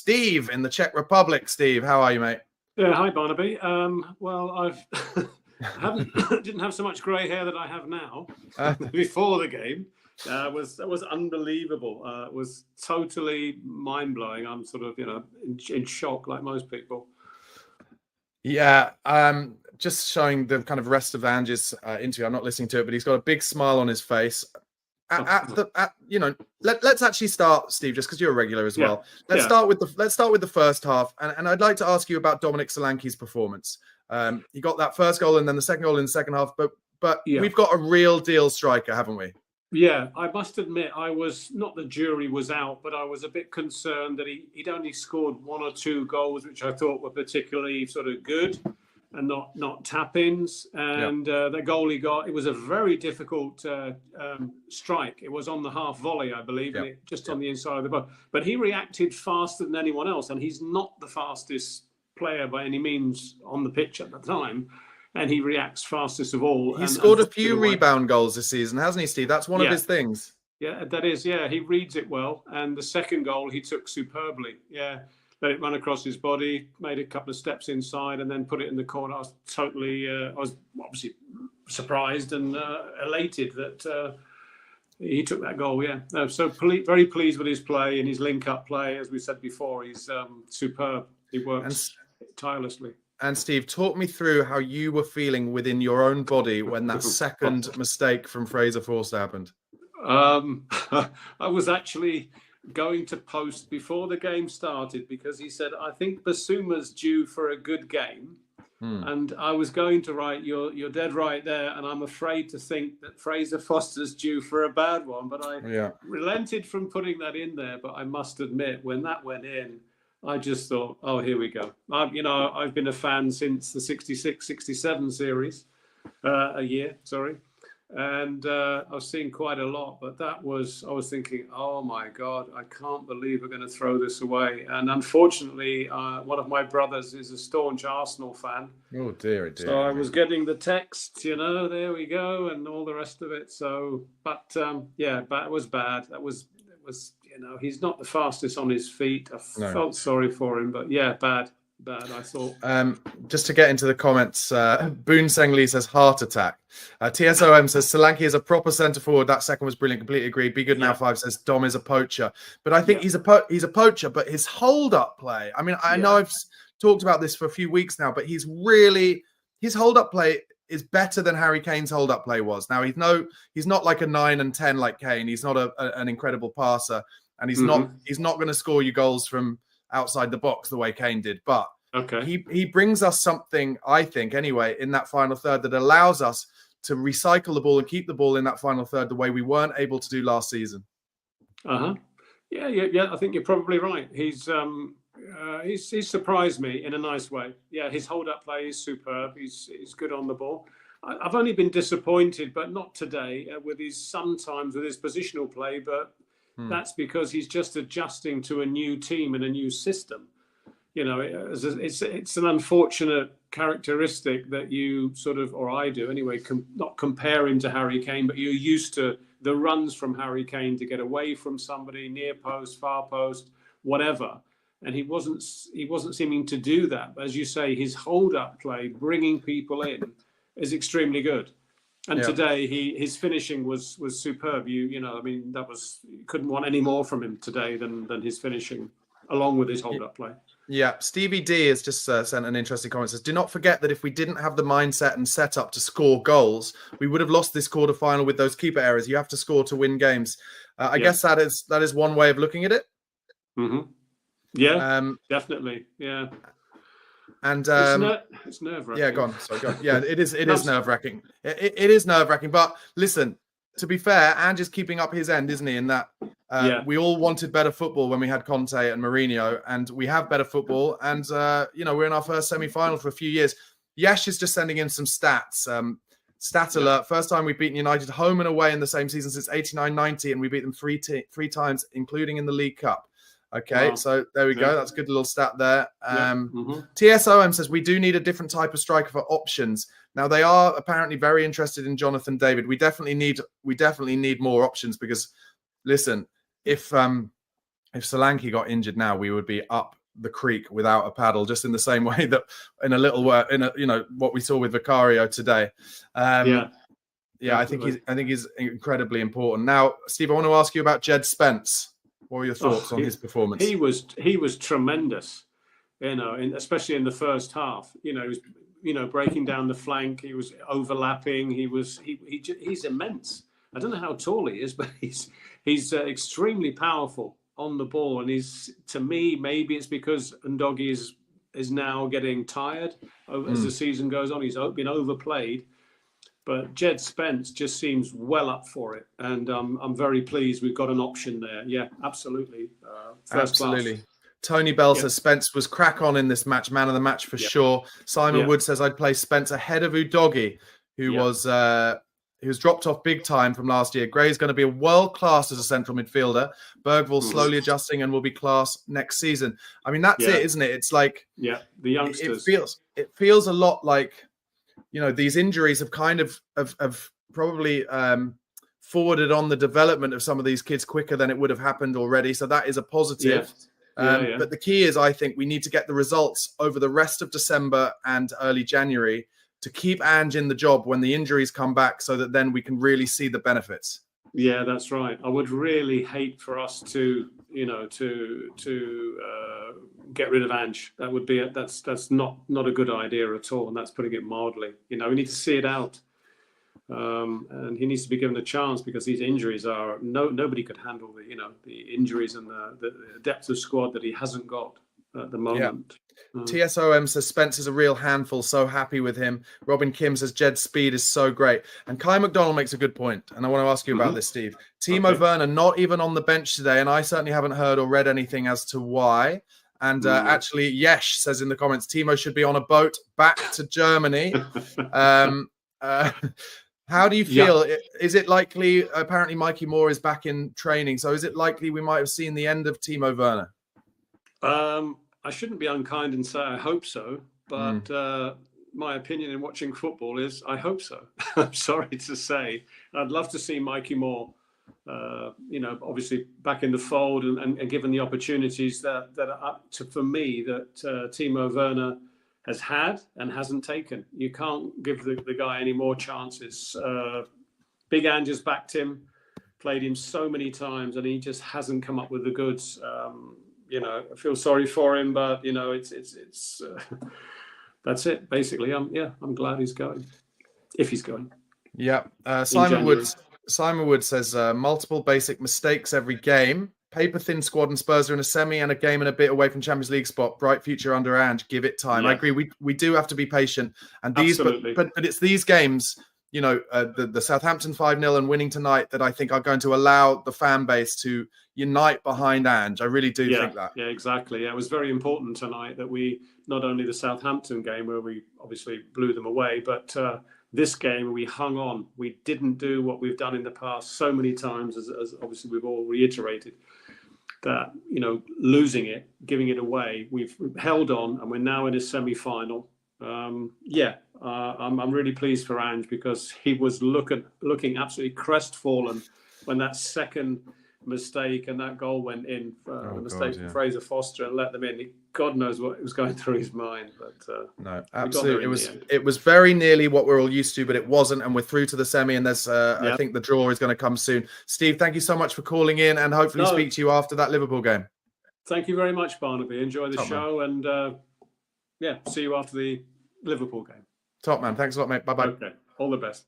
Steve in the Czech Republic. Steve, how are you, mate? Yeah, hi Barnaby. Well, I've didn't have so much grey hair that I have now before the game. That was unbelievable. It was totally mind blowing. I'm sort of in shock like most people. Yeah, just showing the kind of rest of Ange's interview. I'm not listening to it, but he's got a big smile on his face. Let's actually start, Steve, just because you're a regular as well. Let's start with the first half, and I'd like to ask you about Dominic Solanke's performance. He got that first goal and then the second goal in the second half, but we've got a real deal striker, haven't we? Yeah, I must admit, I was not the jury was out, but I was a bit concerned that he'd only scored 1 or 2 goals, which I thought were particularly sort of good and not tap-ins. And the goal he got, it was a very difficult strike. It was on the half volley, I believe, and just on the inside of the box. But he reacted faster than anyone else, and he's not the fastest player by any means on the pitch at the time. And he reacts fastest of all. He scored a few rebound goals this season, hasn't he, Steve? That's one of his things. Yeah, that is. Yeah, he reads it well. And the second goal he took superbly. Yeah, let it run across his body, made a couple of steps inside, and then put it in the corner. I was totally, I was obviously surprised and elated that he took that goal. Yeah, so very pleased with his play and his link-up play. As we said before, he's superb. He works tirelessly. And Steve, talk me through how you were feeling within your own body when that second mistake from Fraser Forster happened. I was actually going to post before the game started because he said, I think Basuma's due for a good game. And I was going to write, you're dead right there. And I'm afraid to think that Fraser Forster's due for a bad one. But I relented from putting that in there. But I must admit, when that went in, I just thought, oh, here we go. I've been a fan since the 66-67 series, and I was seeing quite a lot. But I was thinking, oh my God, I can't believe we're going to throw this away. And unfortunately, one of my brothers is a staunch Arsenal fan. Oh dear, dear. So I was getting the text, there we go, and all the rest of it. So, but it was bad. It was. He's not the fastest on his feet. I felt sorry for him, but bad, I thought. Just to get into the comments, Boone Sengli says heart attack. TSOM says Solanke is a proper centre forward. That second was brilliant. Completely agreed. Be Good Now 5 says Dom is a poacher. But I think he's a poacher, but his hold-up play, I mean, I know I've talked about this for a few weeks now, but his hold-up play is better than Harry Kane's hold-up play was. Now, he's not like a 9 and 10 like Kane. He's not an incredible passer, and he's not going to score you goals from outside the box the way Kane did. But he brings us something, I think, anyway, in that final third that allows us to recycle the ball and keep the ball in that final third the way we weren't able to do last season. Yeah. I think you're probably right. He's surprised me in a nice way. Yeah, his hold-up play is superb. He's good on the ball. I've only been disappointed, but not today, sometimes with his positional play, but that's because he's just adjusting to a new team and a new system. It's an unfortunate characteristic that you sort of, or I do anyway, not compare him to Harry Kane, but you're used to the runs from Harry Kane to get away from somebody, near post, far post, whatever. And he wasn't seeming to do that. But as you say, his hold-up play, bringing people in, is extremely good. And today, his finishing was superb. You couldn't want any more from him today than his finishing, along with his hold-up play. Yeah, Stevie D has just sent an interesting comment. Says, do not forget that if we didn't have the mindset and setup to score goals, we would have lost this quarterfinal with those keeper errors. You have to score to win games. I guess that is one way of looking at it. Mm-hmm. Yeah, definitely. Yeah. And it's nerve-wracking. Yeah, go on. Sorry, go on. Yeah, it is nerve-wracking. It is nerve-wracking. But listen, to be fair, Ange is keeping up his end, isn't he? In that we all wanted better football when we had Conte and Mourinho, and we have better football. And we're in our first semi-final for a few years. Yash is just sending in some stats. Stat alert: first time we've beaten United home and away in the same season since 89-90, and we beat them three times, including in the League Cup. Okay, wow. So there we go. That's a good little stat there. TSOM says we do need a different type of striker for options. Now they are apparently very interested in Jonathan David. We definitely need more options because, listen, if if Solanke got injured now, we would be up the creek without a paddle, just in the same way that in a little work, what we saw with Vicario today. Yeah, I think he's incredibly important. Now, Steve, I want to ask you about Jed Spence. What were your thoughts on his performance? He was tremendous, especially in the first half. He was, breaking down the flank. He was overlapping. He's immense. I don't know how tall he is, but he's extremely powerful on the ball. And to me, maybe it's because Ndogi is now getting tired as the season goes on. He's been overplayed. But Jed Spence just seems well up for it, and I'm very pleased we've got an option there. Yeah, absolutely. First class. Tony Bell says Spence was crack on in this match, man of the match for sure. Simon Wood says I'd play Spence ahead of Udogie, who was dropped off big time from last year. Gray's going to be a world class as a central midfielder. Bergvall's slowly adjusting and will be class next season. I mean, that's it, isn't it? It's like the youngsters. It feels a lot like, these injuries have kind of probably forwarded on the development of some of these kids quicker than it would have happened already. So that is a positive. But the key is, I think we need to get the results over the rest of December and early January to keep Ange in the job when the injuries come back, so that then we can really see the benefits. Yeah, that's right. I would really hate for us to get rid of Ange. That would be that's not a good idea at all, and that's putting it mildly. We need to see it out, and he needs to be given a chance, because these injuries are nobody could handle the injuries and the depth of squad that he hasn't got at the moment. TSOM says Spence is a real handful, so happy with him. Robin Kim says Jed's speed is so great. And Kai McDonald makes a good point, and I want to ask you about this, Steve. Timo Werner not even on the bench today, and I certainly haven't heard or read anything as to why. And actually, Yesh says in the comments, Timo should be on a boat back to Germany. How do you feel? Is it likely, apparently Mikey Moore is back in training, so is it likely we might have seen the end of Timo Werner? I shouldn't be unkind and say I hope so, but my opinion in watching football is I hope so. I'm sorry to say. I'd love to see Mikey Moore, obviously back in the fold and given the opportunities that are up to, for me, that Timo Werner has had and hasn't taken. You can't give the guy any more chances. Big Ange has backed him, played him so many times, and he just hasn't come up with the goods. I feel sorry for him, but it's that's it basically. I'm glad he's going, if he's going. Yeah. Simon Wood says multiple basic mistakes every game. Paper thin squad, and Spurs are in a semi and a game and a bit away from Champions League spot. Bright future under Ange. Give it time. I agree. We do have to be patient, and these, but it's these games. The Southampton 5-0 and winning tonight that I think are going to allow the fan base to unite behind Ange. I really do think that. Yeah, exactly. Yeah, it was very important tonight that we, not only the Southampton game where we obviously blew them away, but this game we hung on. We didn't do what we've done in the past so many times, as obviously we've all reiterated, that, losing it, giving it away. We've held on, and we're now in a semi-final. I'm really pleased for Ange, because he was looking absolutely crestfallen when that second mistake and that goal went in. The mistake from Fraser Foster and let them in. God knows what was going through his mind. But no, absolutely, it was very nearly what we're all used to, but it wasn't, and we're through to the semi. And there's, I think the draw is going to come soon. Steve, thank you so much for calling in, and hopefully speak to you after that Liverpool game. Thank you very much, Barnaby. Enjoy the show, and see you after the Liverpool game. Top man. Thanks a lot, mate. Bye-bye. Okay. All the best.